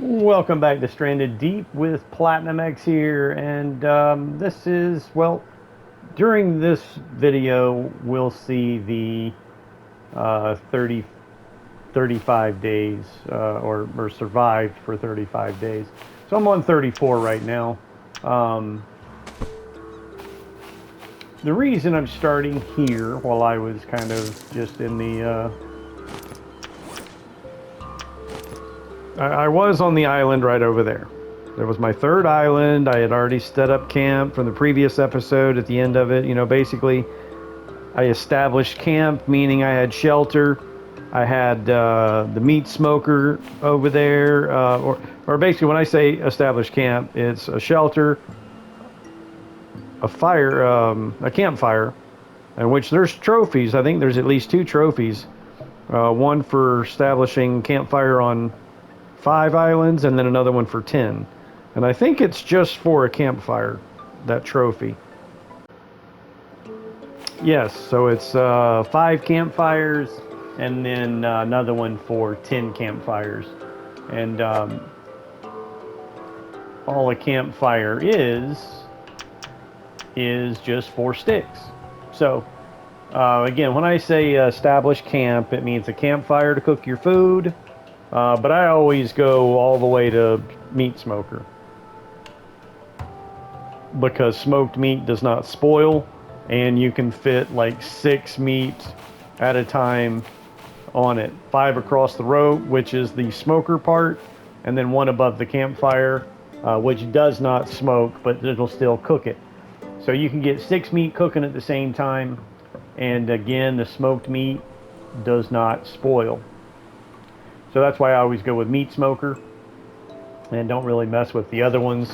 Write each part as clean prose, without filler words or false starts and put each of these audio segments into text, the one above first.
Welcome back to Stranded Deep with Platinum X here, and this is, well, during this video, we'll see the 30, 35 days, or survived for 35 days. So I'm on 34 right now. Um, the reason I'm starting here, while I was kind of just in the I was on the island right over there. There was my third island. I had already set up camp from the previous episode at the end of it. You know, basically, I established camp, meaning I had shelter. I had the meat smoker over there. Or basically, when I say established camp, it's a shelter, a fire, a campfire, in which there's trophies. I think there's at least two trophies. One for establishing campfire on 5 islands, and then another one for 10. And I think it's just for a campfire, that trophy. Yes, so it's 5 campfires, and then another one for 10 campfires. And all a campfire is just 4 sticks. So again, when I say establish camp, it means a campfire to cook your food. But I always go all the way to meat smoker, because smoked meat does not spoil, and you can fit like 6 meat at a time on it. 5 across the rope, which is the smoker part, and then 1 above the campfire, which does not smoke, but it'll still cook it. So you can get 6 meat cooking at the same time, and again, the smoked meat does not spoil. So that's why I always go with meat smoker and don't really mess with the other ones,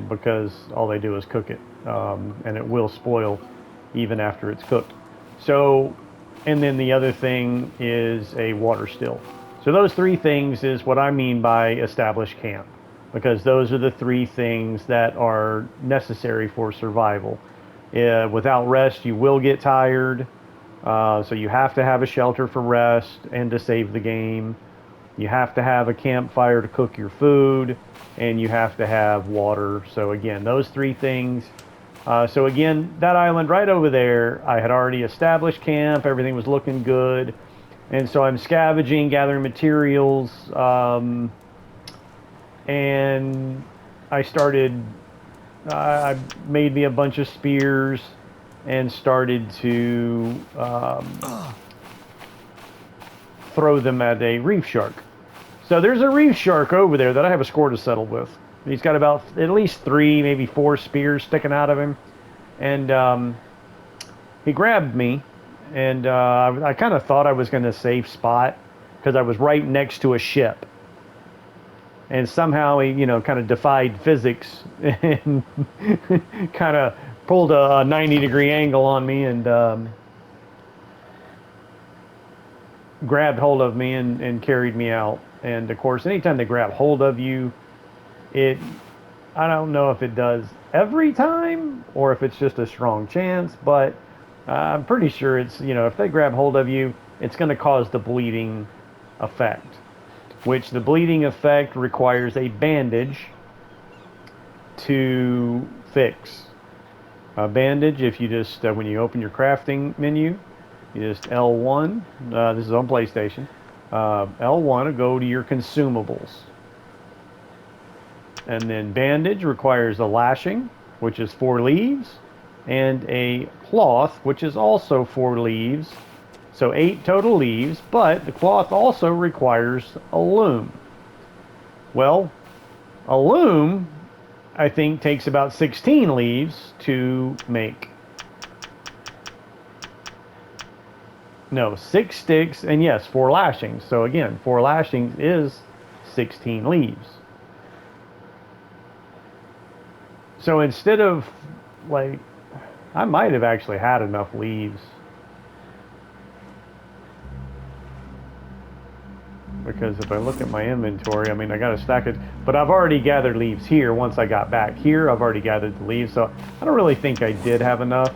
because all they do is cook it, and it will spoil even after it's cooked. So, and then the other thing is a water still. So those 3 things is what I mean by established camp, because those are the 3 things that are necessary for survival. Without rest, you will get tired. So you have to have a shelter for rest and to save the game. You have to have a campfire to cook your food, and you have to have water. So again, those 3 things. So again, that island right over there, I had already established camp. Everything was looking good. And so I'm scavenging, gathering materials, and I made me a bunch of spears and started to throw them at a reef shark. So there's a reef shark over there that I have a score to settle with. He's got about at least 3, maybe 4 spears sticking out of him. And he grabbed me, and I kind of thought I was going to safe spot, because I was right next to a ship. And somehow he, kind of defied physics and kind of pulled a 90-degree angle on me, and grabbed hold of me and carried me out. And of course, anytime they grab hold of you, I don't know if it does every time or if it's just a strong chance, but I'm pretty sure it's, if they grab hold of you, it's going to cause the bleeding effect, which the bleeding effect requires a bandage to fix. A bandage, if you just, when you open your crafting menu, you just L1, this is on PlayStation, L1 will go to your consumables. And then bandage requires a lashing, which is 4 leaves, and a cloth, which is also 4 leaves. So 8 total leaves, but the cloth also requires a loom. Well, a loom, I think, takes about 16 leaves to make. No, 6 sticks, and yes, 4 lashings. So again, 4 lashings is 16 leaves. So instead of, like, I might have actually had enough leaves, because if I look at my inventory, I mean, I got to stack it, but I've already gathered leaves here. Once I got back here, I've already gathered the leaves, so I don't really think I did have enough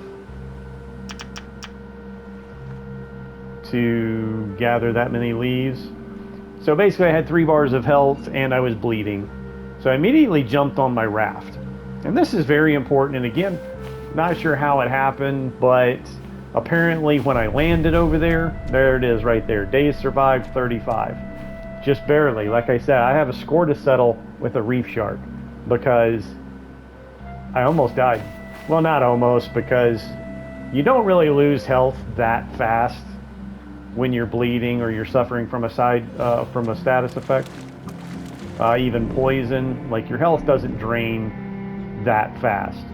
to gather that many leaves. So basically I had 3 bars of health and I was bleeding. So I immediately jumped on my raft. And this is very important, and again, not sure how it happened, but apparently when I landed over there it is right there. Days survived 35. Just barely. Like I said, I have a score to settle with a reef shark because I almost died. Well, not almost, because you don't really lose health that fast when you're bleeding or you're suffering from a status effect. Even poison, like your health doesn't drain that fast.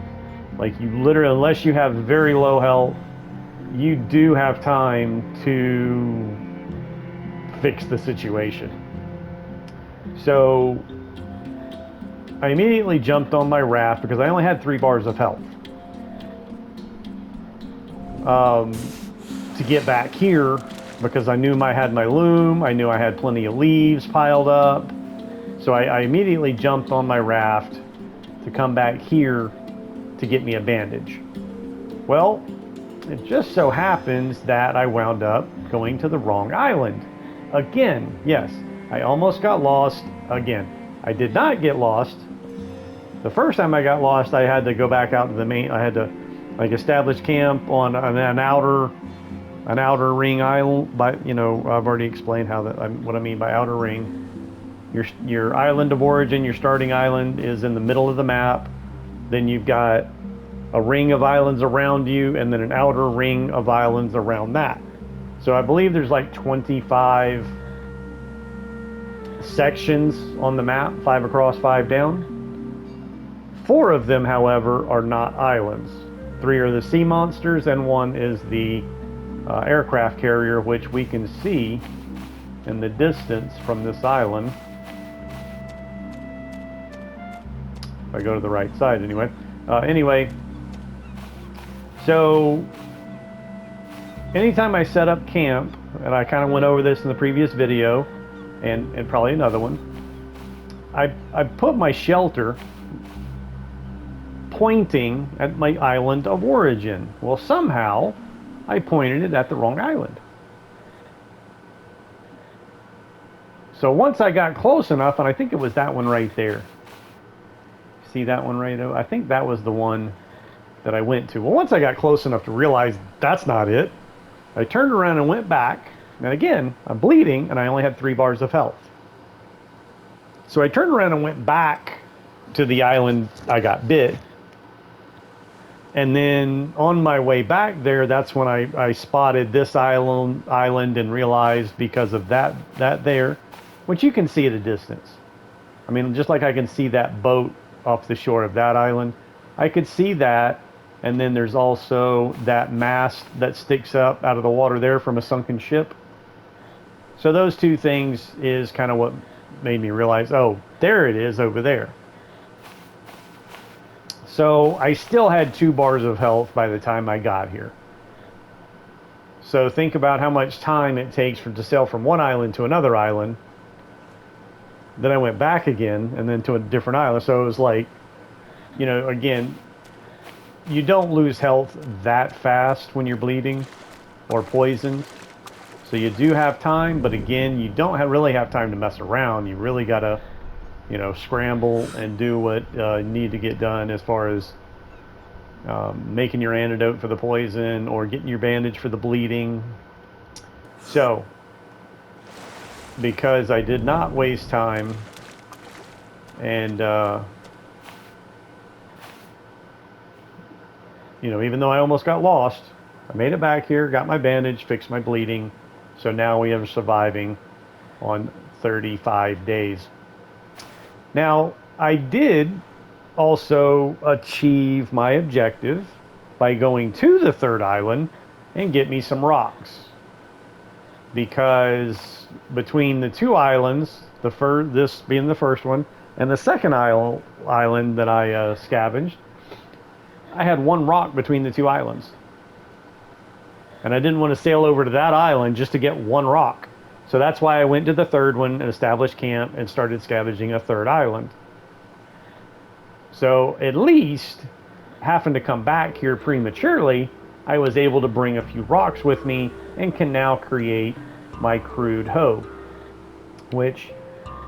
Like you literally, unless you have very low health, you do have time to fix the situation. So I immediately jumped on my raft because I only had 3 bars of health. To get back here, because I knew I had my loom, I knew I had plenty of leaves piled up. So I immediately jumped on my raft to come back here to get me a bandage. Well, it just so happens that I wound up going to the wrong island. Again, yes, I almost got lost again. I did not get lost. The first time I got lost, I had to go back out to the main, I had to like establish camp on an outer ring island. But you know, I've already explained what I mean by outer ring. Your island of origin, your starting island, is in the middle of the map. Then you've got a ring of islands around you, and then an outer ring of islands around that. So I believe there's like 25 sections on the map, 5 across, 5 down. 4 of them, however, are not islands. 3 are the sea monsters, and 1 is the aircraft carrier, which we can see in the distance from this island. If I go to the right side, anyway. So anytime I set up camp, and I kind of went over this in the previous video, and probably another one, I put my shelter pointing at my island of origin. Well, somehow I pointed it at the wrong island. So once I got close enough, and I think it was that one right there. See that one right over? I think that was the one that I went to. Well, once I got close enough to realize that's not it, I turned around and went back. And again, I'm bleeding, and I only had 3 bars of health. So I turned around and went back to the island I got bit. And then on my way back there, that's when I spotted this island and realized, because of that there, which you can see at a distance. I mean, just like I can see that boat off the shore of that island, I could see that. And then there's also that mast that sticks up out of the water there from a sunken ship. So those 2 things is kind of what made me realize, oh, there it is over there. So I still had 2 bars of health by the time I got here. So think about how much time it takes to sail from one island to another island. Then I went back again, and then to a different island. So it was like, you know, again, you don't lose health that fast when you're bleeding or poisoned. So you do have time, but again, you don't really have time to mess around. You really got to, you know, scramble and do what you need to get done as far as making your antidote for the poison or getting your bandage for the bleeding. So, because I did not waste time and you know, even though I almost got lost, I made it back here, got my bandage, fixed my bleeding. So now we are surviving on 35 days. Now, I did also achieve my objective by going to the 3rd island and get me some rocks. Because between the 2 islands, this being the first one, and the second island that I scavenged, I had 1 rock between the 2 islands. And I didn't want to sail over to that island just to get 1 rock. So that's why I went to the 3rd one and established camp and started scavenging a 3rd island. So at least, having to come back here prematurely, I was able to bring a few rocks with me and can now create my crude hoe. which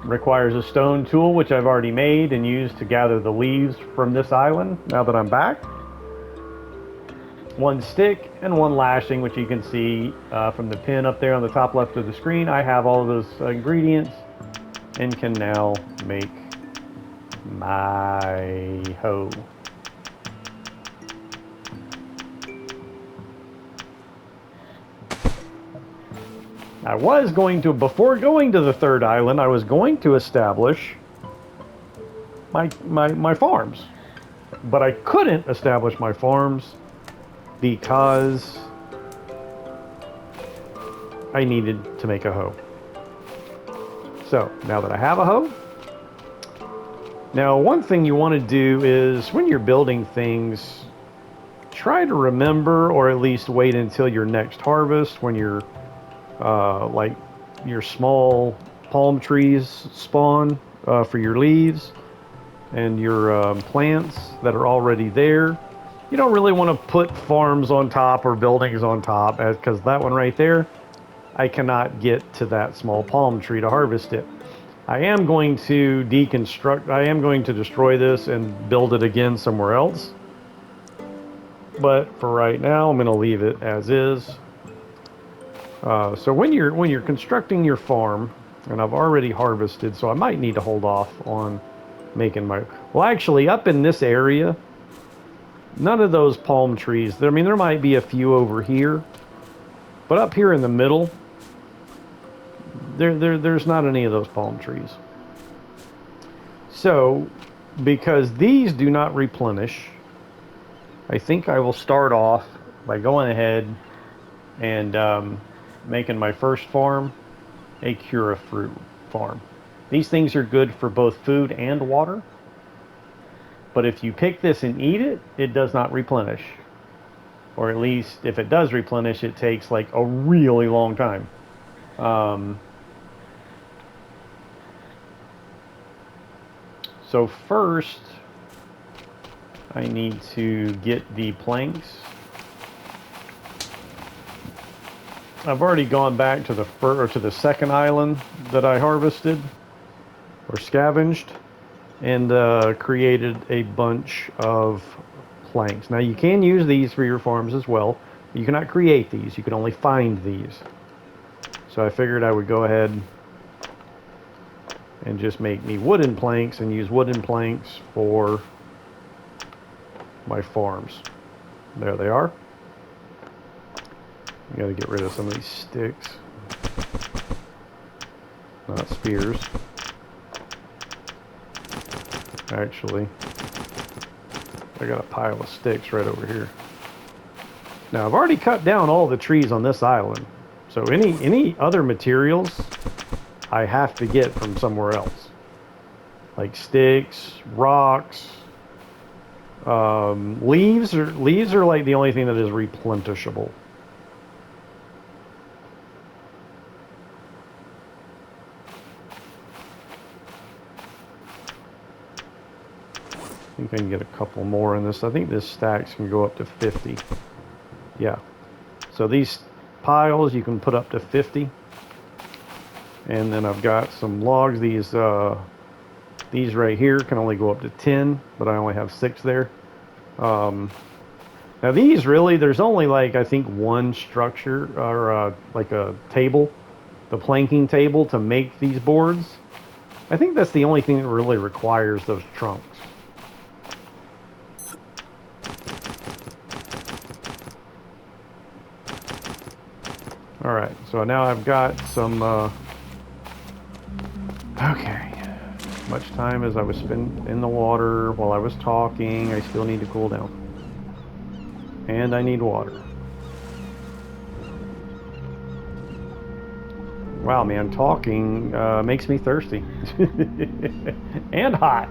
requires a stone tool, which I've already made and used to gather the leaves from this island now that I'm back. One stick and one lashing, which you can see from the pin up there on the top left of the screen. I have all of those ingredients and can now make my hoe. I was going to, before going to the third island, I was going to establish my farms. But I couldn't establish my farms because I needed to make a hoe. So, now that I have a hoe, now one thing you want to do is when you're building things, try to remember, or at least wait until your next harvest when you're like your small palm trees spawn for your leaves and your plants that are already there. You don't really want to put farms on top or buildings on top, because that one right there, I cannot get to that small palm tree to harvest it. I am going to deconstruct, I am going to destroy this and build it again somewhere else. But for right now, I'm going to leave it as is. So when you're constructing your farm, and I've already harvested, so I might need to hold off on making my... Well, actually, up in this area, none of those palm trees, I mean, there might be a few over here, but up here in the middle, there's not any of those palm trees. So, because these do not replenish, I think I will start off by going ahead and making my first farm a Cura fruit farm. These things are good for both food and water, but if you pick this and eat it, it does not replenish. Or at least, if it does replenish, it takes like a really long time. So first, I need to get the planks. I've already gone back to the second island that I harvested or scavenged and created a bunch of planks. Now you can use these for your farms as well. You cannot create these, you can only find these. So I figured I would go ahead and just make me wooden planks and use wooden planks for my farms. There they are. I gotta get rid of some of these sticks. Not spears. Actually, I got a pile of sticks right over here. Now I've already cut down all the trees on this island. So any other materials I have to get from somewhere else. Like sticks, rocks, leaves are like the only thing that is replenishable. I think I can get a couple more in this. I think this stacks can go up to 50. Yeah. So these piles you can put up to 50. And then I've got some logs. These right here can only go up to 10, but I only have 6 there. Now these really, there's only like, I think one structure or like a table, the planking table to make these boards. I think that's the only thing that really requires those trunks. Alright, so now I've got some, okay, as much time as I was spending in the water while I was talking, I still need to cool down. And I need water. Wow, man, talking makes me thirsty. And hot.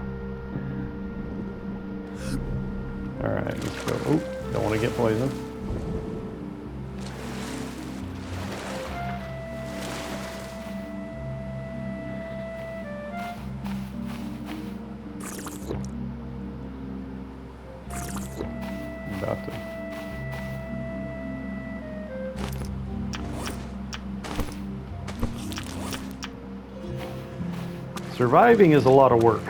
Alright, let's go. Oh, don't want to get poisoned. About to. Surviving is a lot of work.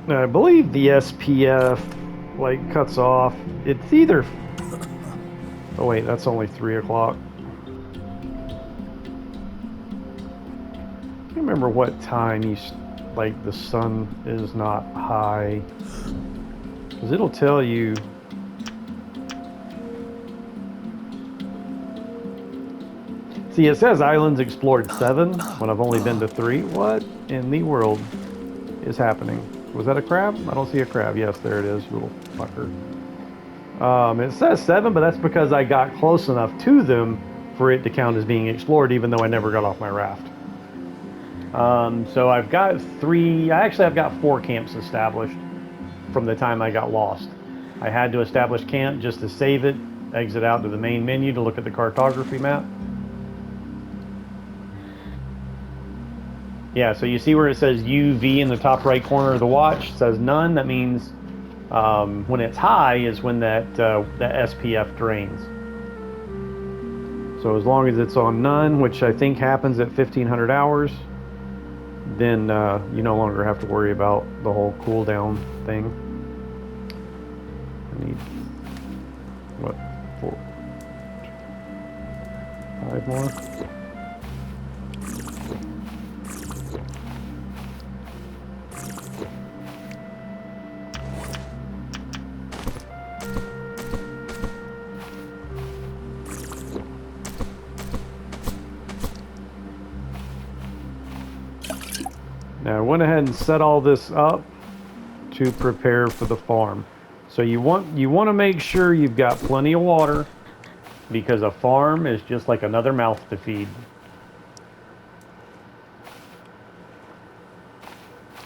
Now, I believe the SPF like cuts off. It's either. Oh wait, that's only 3 o'clock. I can't remember what time like the sun is not high, because it'll tell you. See, it says islands explored 7 when I've only been to 3. What in the world is happening? Was that a crab? I don't see a crab. Yes, there it is, you little fucker. It says 7, but that's because I got close enough to them for it to count as being explored, even though I never got off my raft. So I've got 3. I've got 4 camps established from the time I got lost. I had to establish camp just to save it, exit out to the main menu to look at the cartography map. Yeah, so you see where it says UV in the top right corner of the watch? It says none. That means when it's high is when that SPF drains. So as long as it's on none, which I think happens at 1500 hours, then you no longer have to worry about the whole cooldown thing. I need, what, 4, 5 more? Now I went ahead and set all this up to prepare for the farm. So you want to make sure you've got plenty of water, because a farm is just like another mouth to feed.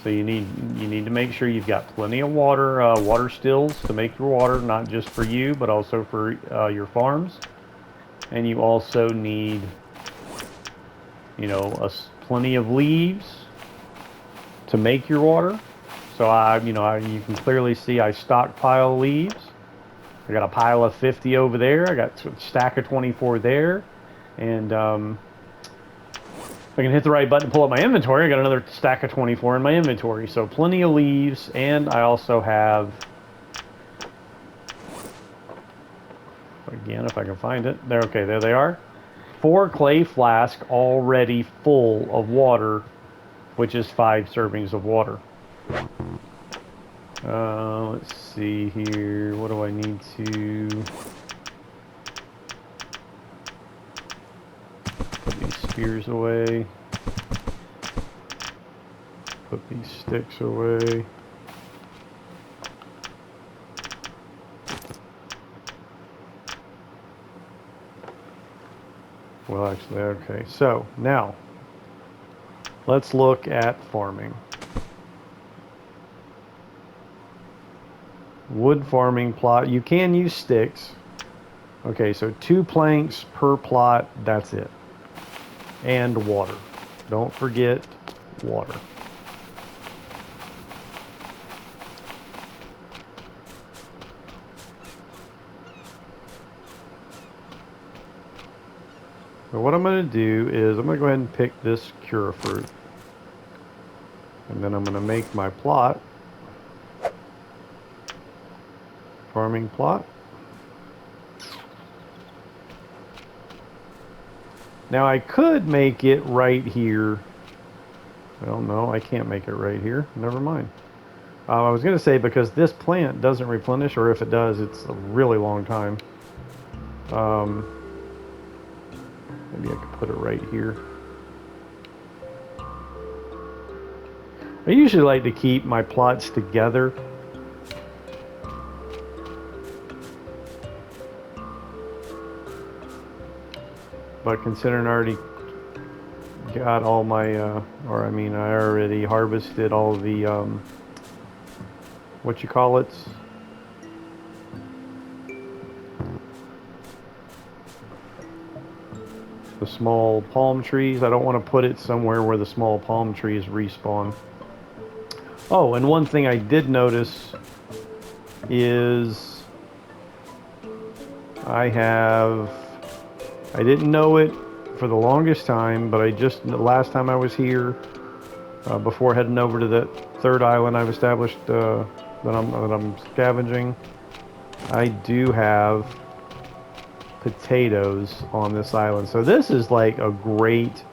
So you need to make sure you've got plenty of water, water stills to make your water, not just for you, but also for your farms. And you also need, plenty of leaves to make your water. So you can clearly see I stockpile leaves. I got a pile of 50 over there. I got a stack of 24 there, and if I can hit the right button to pull up my inventory, I got another stack of 24 in my inventory. So plenty of leaves, and I also have, again, if I can find it, there. Okay, there they are. 4 clay flasks already full of water, which is 5 servings of water. Let's see here. What do I need to put these spears away? Put these sticks away. Well, actually, okay. So now let's look at farming. Wood farming plot. You can use sticks. Okay, so 2 planks per plot. That's it. And water. Don't forget water. So what I'm going to do is I'm going to go ahead and pick this cura fruit. And then I'm going to make my plot. Farming plot. Now I could make it right here. Well, no, I can't make it right here. Never mind. I was going to say, because this plant doesn't replenish, or if it does, it's a really long time. Maybe I could put it right here. I usually like to keep my plots together. But considering I already got all my, I already harvested all the, what you call it? The small palm trees. I don't want to put it somewhere where the small palm trees respawn. Oh, and one thing I did notice is I have I didn't know it for the longest time, but the last time I was here, before heading over to the third island I've established, that I'm scavenging, I do have potatoes on this island. So this is like a great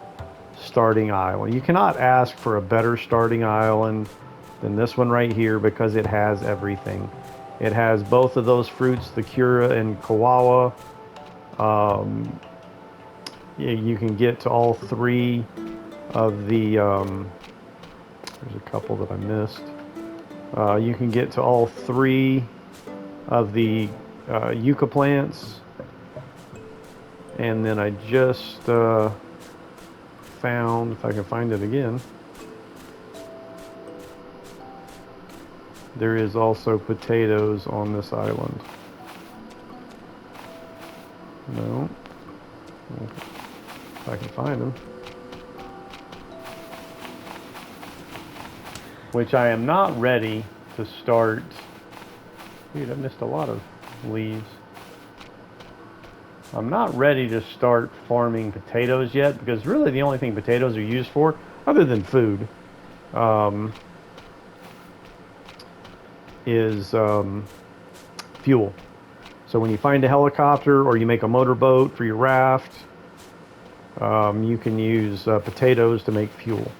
starting island. You cannot ask for a better starting island than this one right here because it has everything. It has both of those fruits, the Cura and Kawawa. You can get to all three of the, there's a couple that I missed. You can get to all three of the yucca plants. And then I just found, if I can find it again, there is also potatoes on this island. No. If I can find them. Which I am not ready to start. Dude, I missed a lot of leaves. I'm not ready to start farming potatoes yet because really the only thing potatoes are used for, other than food, is fuel. So when you find a helicopter or you make a motorboat for your raft, you can use potatoes to make fuel.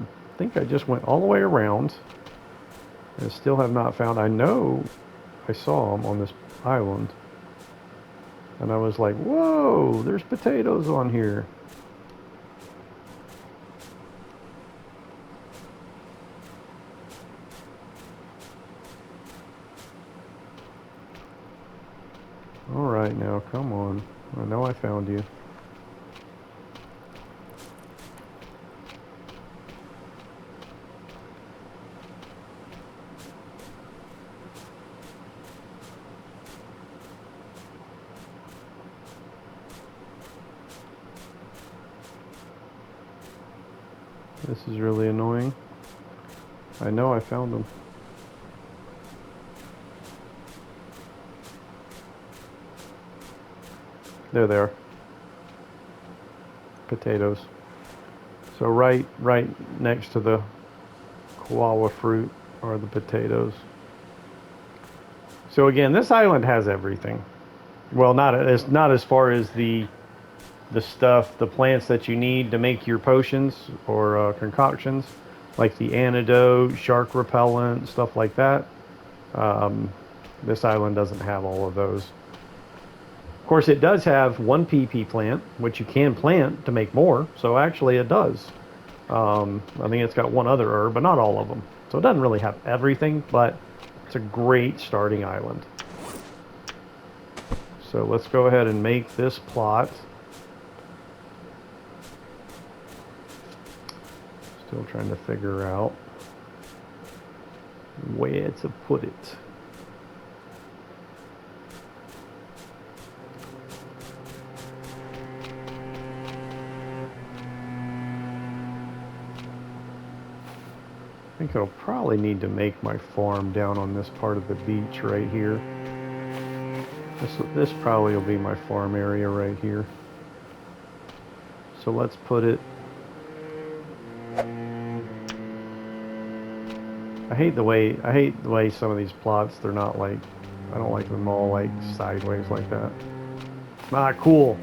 I think I just went all the way around and still have not found. I know I saw them on this island and I was like, whoa, there's potatoes on here. All right, now come on. I know I found you. This is really annoying. I know I found them. There they are. Potatoes. So right next to the koala fruit are the potatoes. So again, this island has everything. Well, not as far as the stuff, the plants that you need to make your potions or concoctions, like the antidote, shark repellent, stuff like that. This island doesn't have all of those. Of course, it does have one PP plant, which you can plant to make more. So actually, it does. I think it's got one other herb, but not all of them. So it doesn't really have everything, but it's a great starting island. So let's go ahead and make this plot. Still trying to figure out where to put it. I think I'll probably need to make my farm down on this part of the beach right here. This probably will be my farm area right here. So let's put it. I hate the way some of these plots, they're not like, I don't like them all like sideways like that. It's not cool.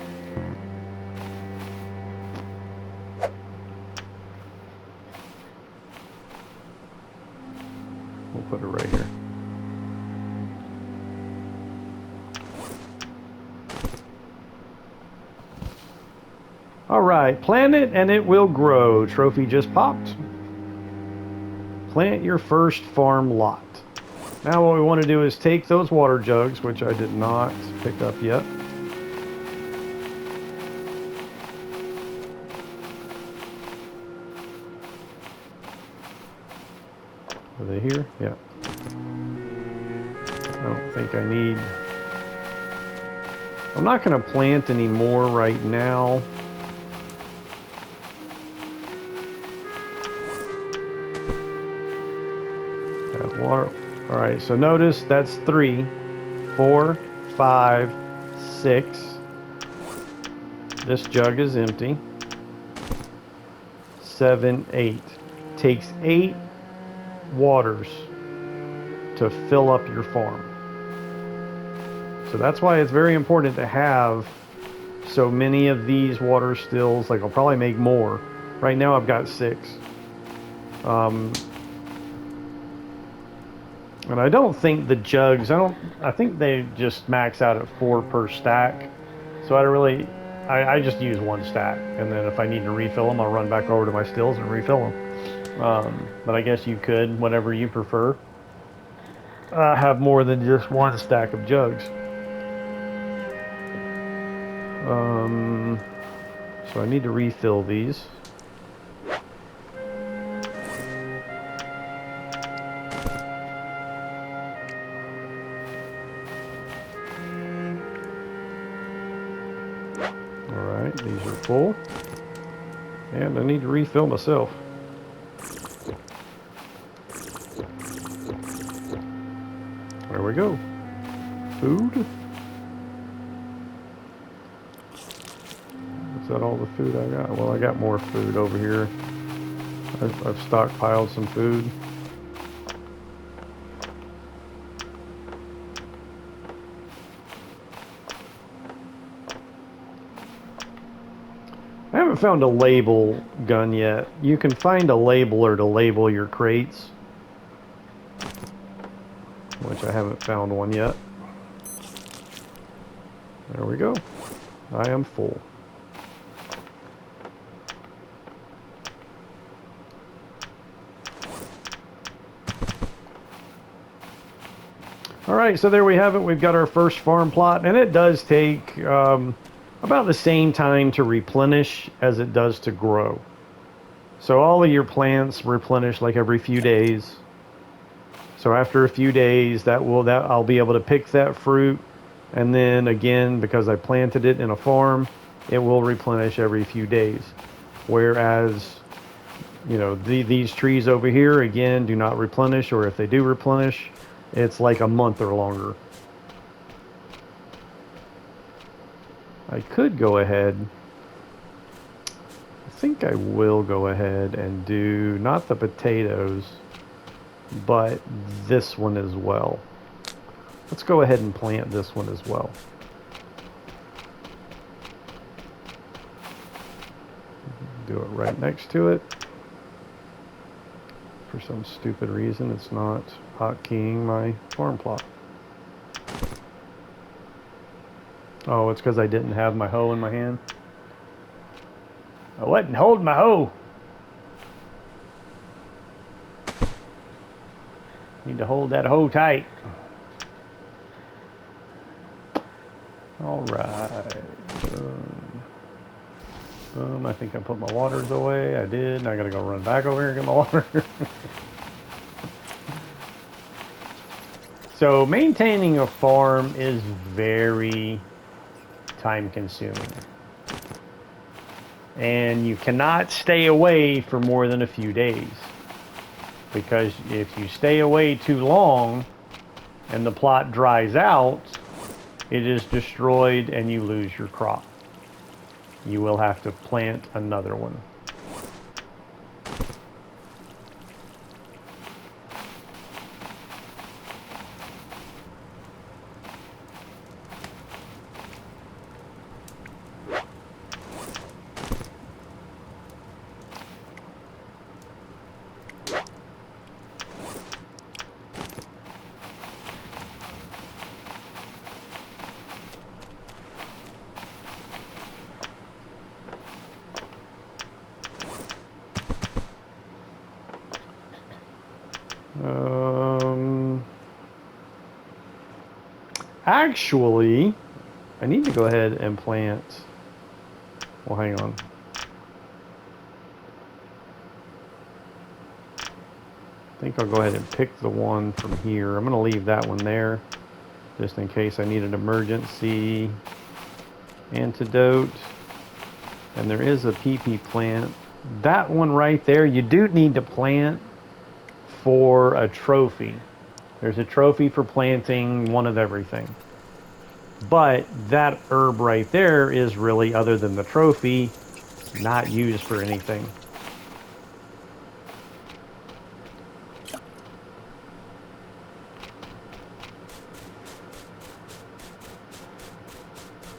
We'll put it right here. All right, plant it and it will grow. Trophy just popped. Plant your first farm lot. Now what we want to do is take those water jugs, which I did not pick up yet. Are they here? Yeah. I don't think I need... I'm not going to plant any more right now. Water. All right, so notice that's 3. 4, 5, 6. This jug is empty. 7, 8. Takes 8 waters to fill up your farm. So that's why it's very important to have so many of these water stills. Like, I'll probably make more. Right now I've got 6. And I don't think the jugs, I think they just max out at 4 per stack. So I just use 1 stack. And then if I need to refill them, I'll run back over to my stills and refill them. But I guess you could, whatever you prefer, have more than just 1 stack of jugs. So I need to refill these. Alright, these are full. And I need to refill myself. There we go. Food. Is that all the food I got? Well, I got more food over here. I've stockpiled some food. I haven't found a label gun yet. You can find a labeler to label your crates, which I haven't found one yet. There we go. I am full. Alright, so there we have it. We've got our first farm plot, and it does take about the same time to replenish as it does to grow. So all of your plants replenish like every few days. So after a few days, I'll be able to pick that fruit, and then again, because I planted it in a farm, it will replenish every few days. Whereas, you know, these trees over here, again, do not replenish, or if they do replenish, it's like a month or longer. I could go ahead. I think I will go ahead and do not the potatoes, but this one as well. Let's go ahead and plant this one as well. Do it right next to it. For some stupid reason, it's not hotkeying my farm plot. Oh, it's because I didn't have my hoe in my hand. I wasn't holding my hoe. Need to hold that hoe tight. All right. Boom. I think I put my waters away. I did. Now I gotta go run back over here and get my water. So maintaining a farm is very time consuming. And you cannot stay away for more than a few days. Because if you stay away too long and the plot dries out, it is destroyed and you lose your crop. You will have to plant another one. Actually, I need to go ahead and plant. Well, hang on. I think I'll go ahead and pick the one from here. I'm going to leave that one there, just in case I need an emergency antidote. And there is a PP plant. That one right there, you do need to plant for a trophy. There's a trophy for planting one of everything. But that herb right there is really, other than the trophy, not used for anything.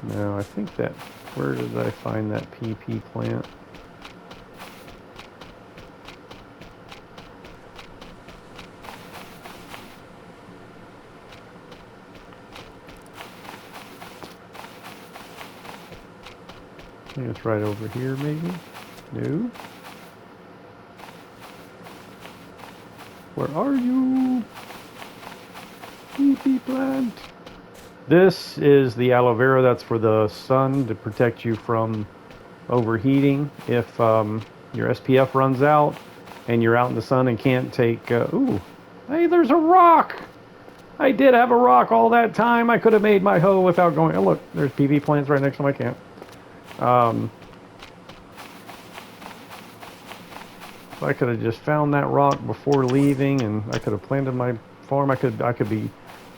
No, I think that, where did I find that PP plant? I think it's right over here, maybe? No? Where are you? PP plant. This is the aloe vera. That's for the sun, to protect you from overheating. If your SPF runs out and you're out in the sun and can't take... ooh, hey, there's a rock! I did have a rock all that time. I could have made my hoe without going... Oh, look, there's PP plants right next to my camp. I could have just found that rock before leaving, and I could have planted my farm. I could be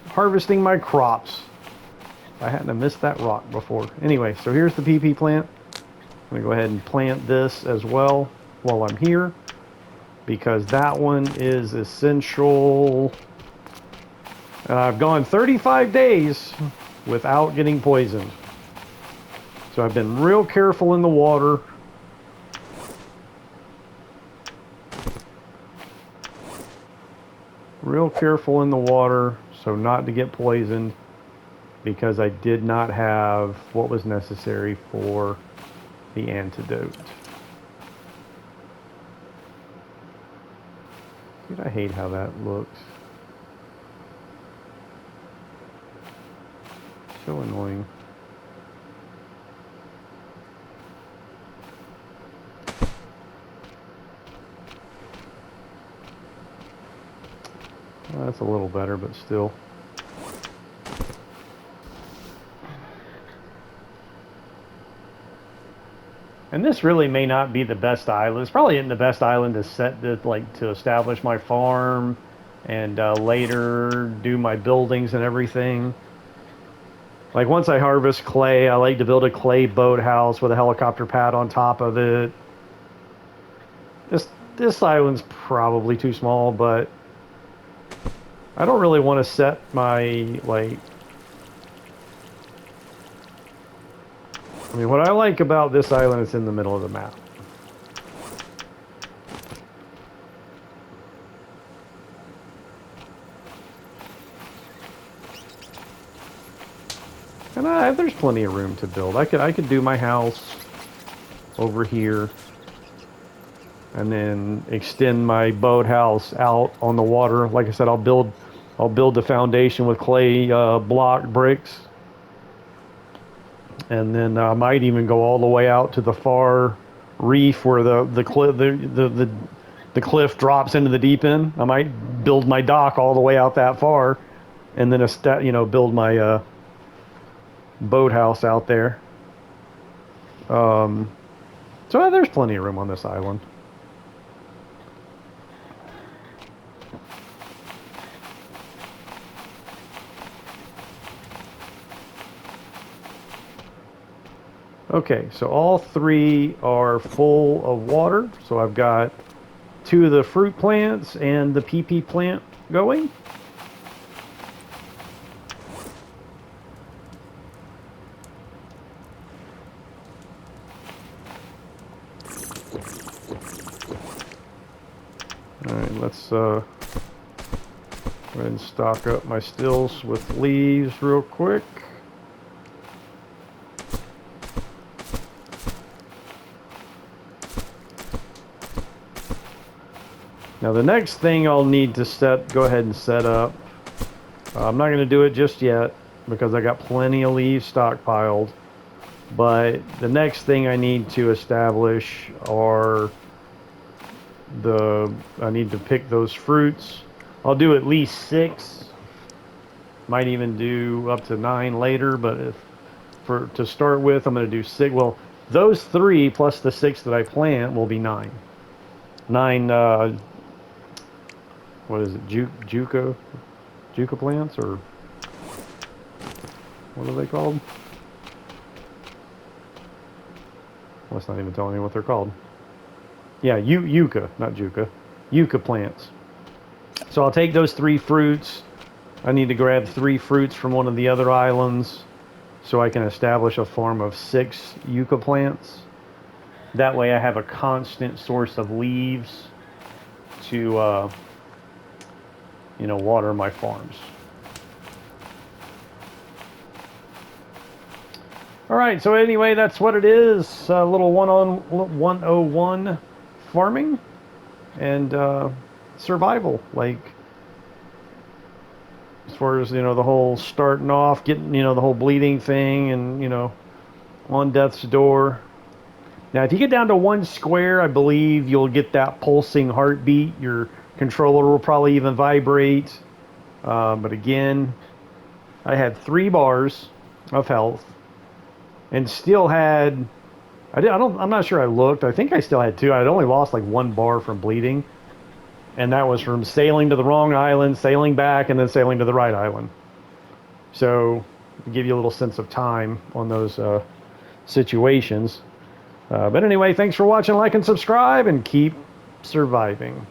harvesting my crops. I hadn't have missed that rock before. Anyway, so here's the PP plant. I'm going to go ahead and plant this as well while I'm here, because that one is essential. I've gone 35 days without getting poisoned. So I've been real careful in the water. Real careful in the water so not to get poisoned, because I did not have what was necessary for the antidote. Dude, I hate how that looks. So annoying. Well, that's a little better, but still. And this really may not be the best island. It's probably isn't the best island to set the, like, to establish my farm and later do my buildings and everything. Like, once I harvest clay, I like to build a clay boathouse with a helicopter pad on top of it. This island's probably too small, but I don't really want to set my, like... I mean, what I like about this island is in the middle of the map. And there's plenty of room to build. I could do my house over here, and then extend my boathouse out on the water. Like I said, I'll build the foundation with clay block bricks, and then I might even go all the way out to the far reef where the cliff drops into the deep end. I might build my dock all the way out that far, and then build my boathouse out there. So there's plenty of room on this island. Okay, so all three are full of water. So I've got 2 of the fruit plants and the PP plant going. All right, let's go ahead and stock up my stills with leaves real quick. Now the next thing I'll need to go ahead and set up, I'm not going to do it just yet because I got plenty of leaves stockpiled, but the next thing I need to establish are I need to pick those fruits. I'll do at least 6, might even do up to 9 later, but to start with, I'm going to do 6. Well, those 3 plus the 6 that I plant will be 9. 9, what is it, Juco? Juca plants, or what are they called? Well, it's not even telling me what they're called. Yeah, yucca, not juca. Yucca plants. So I'll take those 3 fruits. I need to grab 3 fruits from one of the other islands so I can establish a farm of 6 yucca plants. That way I have a constant source of leaves to, water my farms. All right, so anyway, that's what it is. A little 101 farming and survival. Like, as far as, the whole starting off, getting, the whole bleeding thing and, on death's door. Now, if you get down to 1 square, I believe you'll get that pulsing heartbeat. Your controller will probably even vibrate. But again, I had 3 bars of health and still had, I'm not sure I looked. I think I still had 2. I'd only lost like 1 bar from bleeding. And that was from sailing to the wrong island, sailing back, and then sailing to the right island. So, to give you a little sense of time on those situations. But anyway, thanks for watching, like, and subscribe, and keep surviving.